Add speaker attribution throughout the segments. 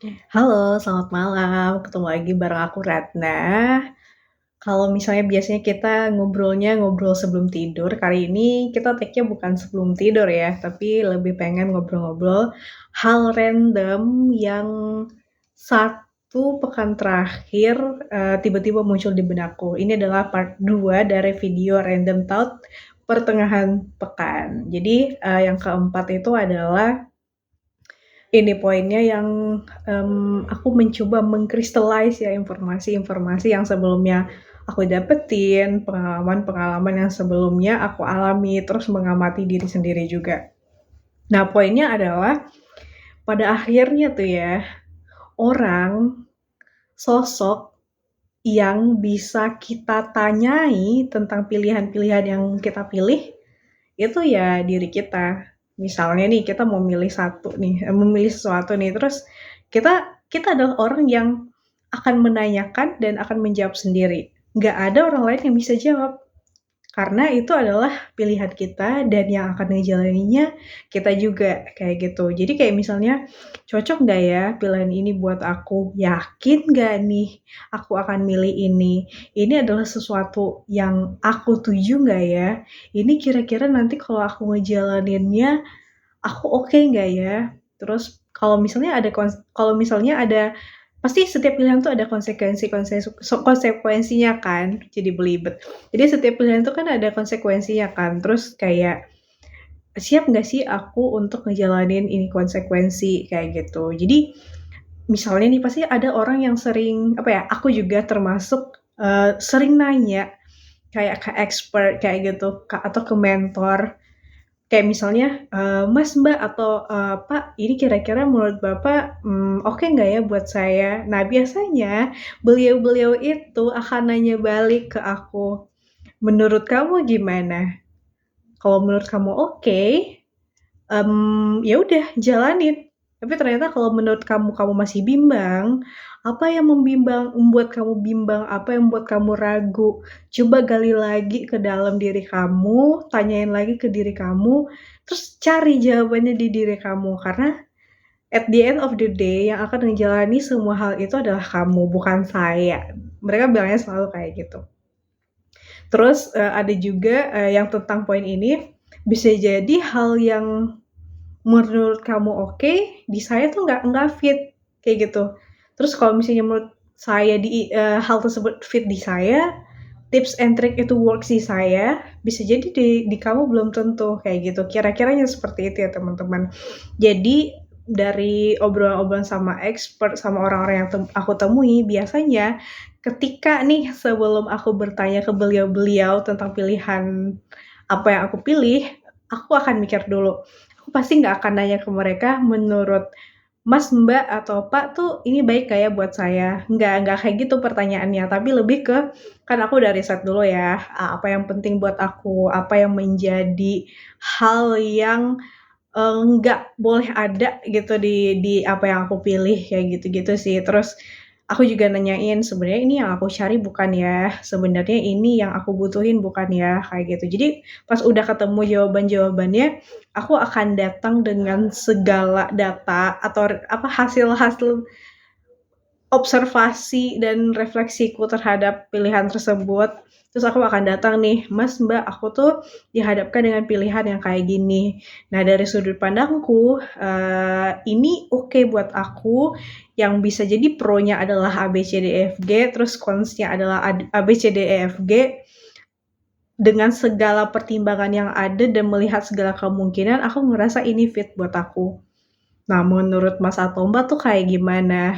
Speaker 1: Halo, selamat malam. Ketemu lagi bareng aku Ratna. Kalau misalnya biasanya kita ngobrol sebelum tidur, kali ini kita take-nya bukan sebelum tidur ya, tapi lebih pengen ngobrol-ngobrol hal random yang satu pekan terakhir tiba-tiba muncul di benakku. Ini adalah part 2 dari video Random Thought pertengahan pekan. Jadi yang keempat itu adalah ini poinnya yang aku mencoba mengkristalize ya informasi-informasi yang sebelumnya aku dapetin, pengalaman-pengalaman yang sebelumnya aku alami, terus mengamati diri sendiri juga. Nah, poinnya adalah pada akhirnya tuh ya, orang, sosok yang bisa kita tanyai tentang pilihan-pilihan yang kita pilih, itu ya diri kita. Misalnya nih kita memilih sesuatu nih, terus kita kita adalah orang yang akan menanyakan dan akan menjawab sendiri. Nggak ada orang lain yang bisa jawab. Karena itu adalah pilihan kita dan yang akan ngejalaninnya kita juga, kayak gitu. Jadi kayak misalnya, cocok nggak ya pilihan ini buat aku? Yakin nggak nih aku akan milih ini? Ini adalah sesuatu yang aku tuju nggak ya? Ini kira-kira nanti kalau aku ngejalaninnya, aku oke nggak ya? Terus kalau misalnya ada pasti setiap pilihan tuh ada konsekuensinya kan, jadi belibet. Jadi setiap pilihan tuh kan ada konsekuensinya kan, terus kayak, siap nggak sih aku untuk ngejalanin ini konsekuensi, kayak gitu. Jadi, misalnya nih pasti ada orang yang sering, apa ya, aku juga termasuk, sering nanya kayak ke expert kayak gitu, atau ke mentor. Kayak misalnya, "Mas, Mbak, atau, Pak, ini kira-kira menurut Bapak, oke nggak ya buat saya?" Nah, biasanya beliau-beliau itu akan nanya balik ke aku, "Menurut kamu gimana? Kalau menurut kamu oke, ya udah jalanin. Tapi ternyata kalau menurut kamu, kamu masih bimbang, apa yang membuat kamu bimbang, apa yang membuat kamu ragu, coba gali lagi ke dalam diri kamu, tanyain lagi ke diri kamu, terus cari jawabannya di diri kamu. Karena at the end of the day yang akan menjalani semua hal itu adalah kamu, bukan saya." Mereka bilangnya selalu kayak gitu. Terus, ada juga, yang tentang poin ini, bisa jadi hal yang menurut kamu oke, di saya tuh nggak fit, kayak gitu. Terus kalau misalnya menurut saya hal tersebut fit di saya, tips and trick itu works di saya, bisa jadi di kamu belum tentu, kayak gitu. Kira-kiranya seperti itu ya teman-teman. Jadi dari obrolan-obrolan sama expert, sama orang-orang yang aku temui, biasanya ketika nih sebelum aku bertanya ke beliau-beliau tentang pilihan apa yang aku pilih, aku akan mikir dulu. Aku pasti nggak akan nanya ke mereka, "Menurut Mas, Mbak, atau Pak tuh ini baik nggak ya buat saya?" Nggak kayak gitu pertanyaannya, tapi lebih ke, kan aku udah riset dulu ya, apa yang penting buat aku, apa yang menjadi hal yang, nggak boleh ada gitu di apa yang aku pilih, kayak gitu-gitu sih. Terus aku juga nanyain, "Sebenarnya ini yang aku cari bukan ya? Sebenarnya ini yang aku butuhin bukan ya?" Kayak gitu. Jadi pas udah ketemu jawaban-jawabannya, aku akan datang dengan segala data atau hasil-hasil observasi dan refleksiku terhadap pilihan tersebut. Terus aku akan datang nih, "Mas, Mbak, aku tuh dihadapkan dengan pilihan yang kayak gini. Nah, dari sudut pandangku, ini oke buat aku, yang bisa jadi pro-nya adalah A, B, C, D, E, F, G, terus cons-nya adalah A, B, C, D, E, F, G. Dengan segala pertimbangan yang ada dan melihat segala kemungkinan, aku ngerasa ini fit buat aku. Nah, menurut Mas atau Mbak tuh kayak gimana?"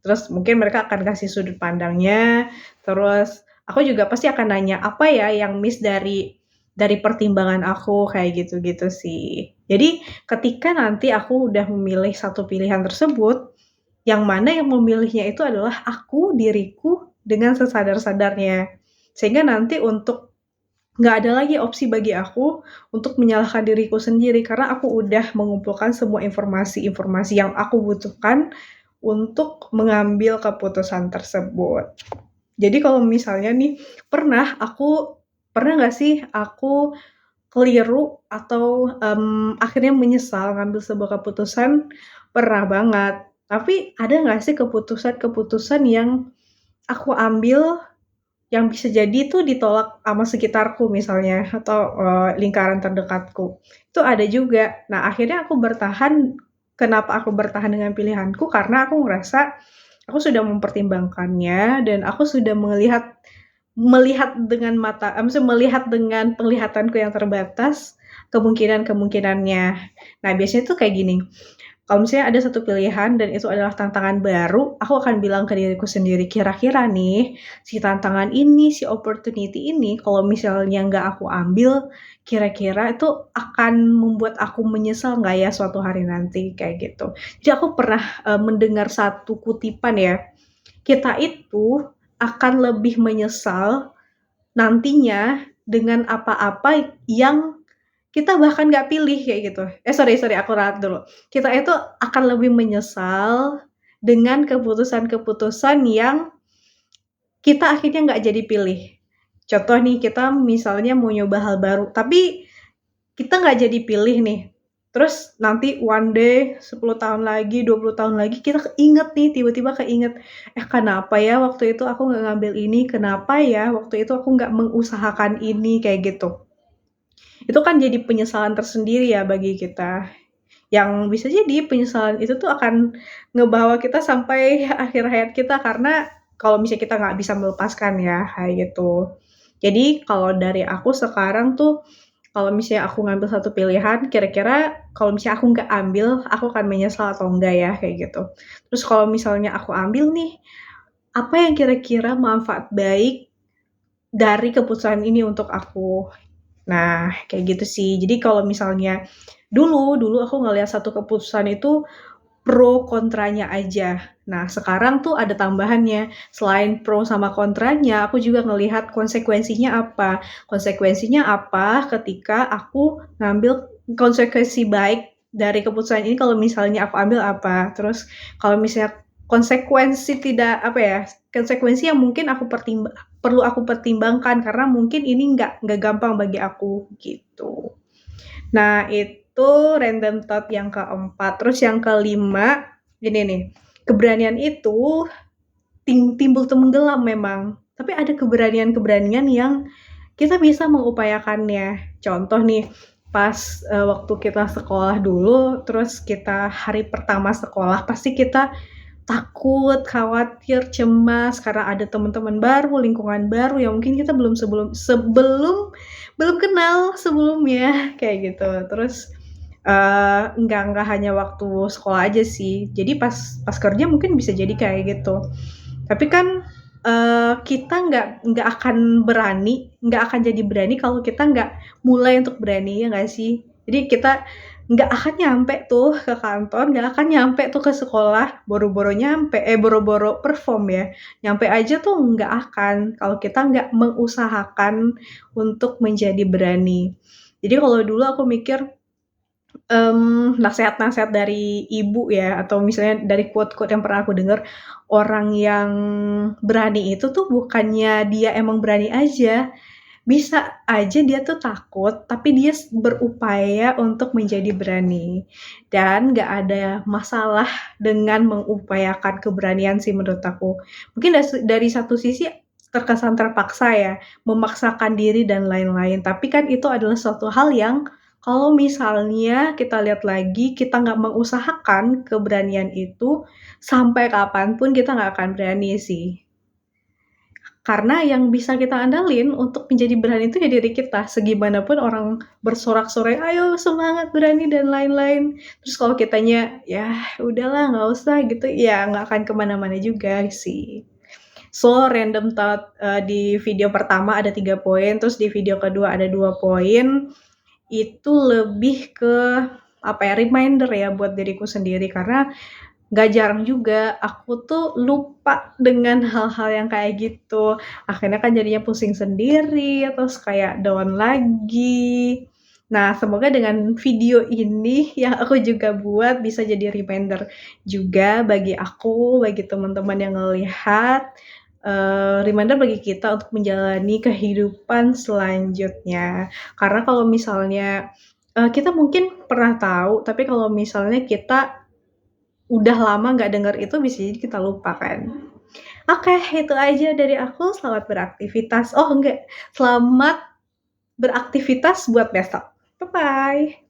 Speaker 1: Terus mungkin mereka akan kasih sudut pandangnya, terus aku juga pasti akan nanya, apa ya yang miss dari pertimbangan aku, kayak gitu-gitu sih. Jadi ketika nanti aku udah memilih satu pilihan tersebut, yang mana yang memilihnya itu adalah aku, diriku, dengan sesadar-sadarnya. Sehingga nanti nggak ada lagi opsi bagi aku untuk menyalahkan diriku sendiri, karena aku udah mengumpulkan semua informasi-informasi yang aku butuhkan untuk mengambil keputusan tersebut. Jadi kalau misalnya nih, pernah nggak sih aku keliru atau, akhirnya menyesal ngambil sebuah keputusan? Pernah banget. Tapi ada nggak sih keputusan-keputusan yang aku ambil yang bisa jadi tuh ditolak sama sekitarku misalnya atau, lingkaran terdekatku. Itu ada juga. Nah, akhirnya aku bertahan. Kenapa aku bertahan dengan pilihanku, karena aku ngerasa aku sudah mempertimbangkannya dan aku sudah melihat dengan maksudnya melihat dengan penglihatanku yang terbatas, kemungkinan-kemungkinannya. Nah, biasanya tuh kayak gini, kalau misalnya ada satu pilihan dan itu adalah tantangan baru, aku akan bilang ke diriku sendiri, kira-kira nih, si tantangan ini, si opportunity ini, kalau misalnya nggak aku ambil, kira-kira itu akan membuat aku menyesal nggak ya suatu hari nanti, kayak gitu. Jadi aku pernah mendengar satu kutipan ya, kita itu akan lebih menyesal nantinya dengan apa-apa yang kita bahkan nggak pilih kayak gitu. Sorry sorry aku ralat dulu. Kita itu akan lebih menyesal dengan keputusan-keputusan yang kita akhirnya nggak jadi pilih. Contoh nih, kita misalnya mau nyoba hal baru, tapi kita nggak jadi pilih nih. Terus nanti one day, 10 tahun lagi, 20 tahun lagi, kita keinget nih, tiba-tiba keinget, kenapa ya waktu itu aku nggak ngambil ini, kenapa ya waktu itu aku nggak mengusahakan ini, kayak gitu. Itu kan jadi penyesalan tersendiri ya bagi kita. Yang bisa jadi penyesalan itu tuh akan ngebawa kita sampai akhir hayat kita, karena kalau misalnya kita nggak bisa melepaskan ya, kayak gitu. Jadi kalau dari aku sekarang tuh, kalau misalnya aku ngambil satu pilihan, kira-kira kalau misalnya aku nggak ambil, aku akan menyesal atau enggak ya, kayak gitu. Terus kalau misalnya aku ambil nih, apa yang kira-kira manfaat baik dari keputusan ini untuk aku? Nah, kayak gitu sih. Jadi kalau misalnya dulu aku ngelihat satu keputusan itu pro kontranya aja. Nah, sekarang tuh ada tambahannya. Selain pro sama kontranya, aku juga ngelihat konsekuensinya apa. Konsekuensinya apa ketika aku ngambil konsekuensi baik dari keputusan ini, kalau misalnya aku ambil apa. Terus kalau misalnya konsekuensi tidak apa ya, konsekuensi yang mungkin perlu aku pertimbangkan karena mungkin ini nggak gampang bagi aku gitu. Nah, itu random thought yang keempat. Terus yang kelima, ini nih, keberanian itu timbul tenggelam memang, tapi ada keberanian-keberanian yang kita bisa mengupayakannya. Contoh nih, pas waktu kita sekolah dulu, terus kita hari pertama sekolah, pasti kita takut, khawatir, cemas karena ada teman-teman baru, lingkungan baru yang mungkin kita belum kenal sebelumnya, kayak gitu. Terus, nggak hanya waktu sekolah aja sih, jadi pas pas kerja mungkin bisa jadi kayak gitu. Tapi kan, kita nggak akan jadi berani kalau kita nggak mulai untuk berani, ya nggak sih? Jadi kita nggak akan nyampe tuh ke kantor, nggak akan nyampe tuh ke sekolah, boro-boro perform ya, nyampe aja tuh nggak akan, kalau kita nggak mengusahakan untuk menjadi berani. Jadi kalau dulu aku mikir, nasehat-nasehat dari ibu ya, atau misalnya dari quote-quote yang pernah aku dengar, orang yang berani itu tuh bukannya dia emang berani aja, bisa aja dia tuh takut, tapi dia berupaya untuk menjadi berani. Dan nggak ada masalah dengan mengupayakan keberanian sih menurut aku. Mungkin dari satu sisi terkesan terpaksa ya, memaksakan diri dan lain-lain, tapi kan itu adalah suatu hal yang kalau misalnya kita lihat lagi, kita nggak mengusahakan keberanian itu, sampai kapan pun kita nggak akan berani sih. Karena yang bisa kita andalin untuk menjadi berani itu ya diri kita, segimanapun orang bersorak-sorai, "Ayo semangat, berani," dan lain-lain. Terus kalau kitanya, "Ya udahlah nggak usah," gitu, ya nggak akan ke mana-mana juga sih. So, random thought, di video pertama ada 3 poin, terus di video kedua ada 2 poin, itu lebih ke, apa ya, reminder ya buat diriku sendiri, karena nggak jarang juga aku tuh lupa dengan hal-hal yang kayak gitu. Akhirnya kan jadinya pusing sendiri, terus kayak down lagi. Nah, semoga dengan video ini yang aku juga buat bisa jadi reminder juga bagi aku, bagi teman-teman yang ngelihat, reminder bagi kita untuk menjalani kehidupan selanjutnya. Karena kalau misalnya, kita mungkin pernah tahu, tapi kalau misalnya kita udah lama nggak denger itu bisa jadi kita lupa kan. Oke, itu aja dari aku, selamat beraktivitas. Oh enggak, selamat beraktivitas buat besok. Bye-bye.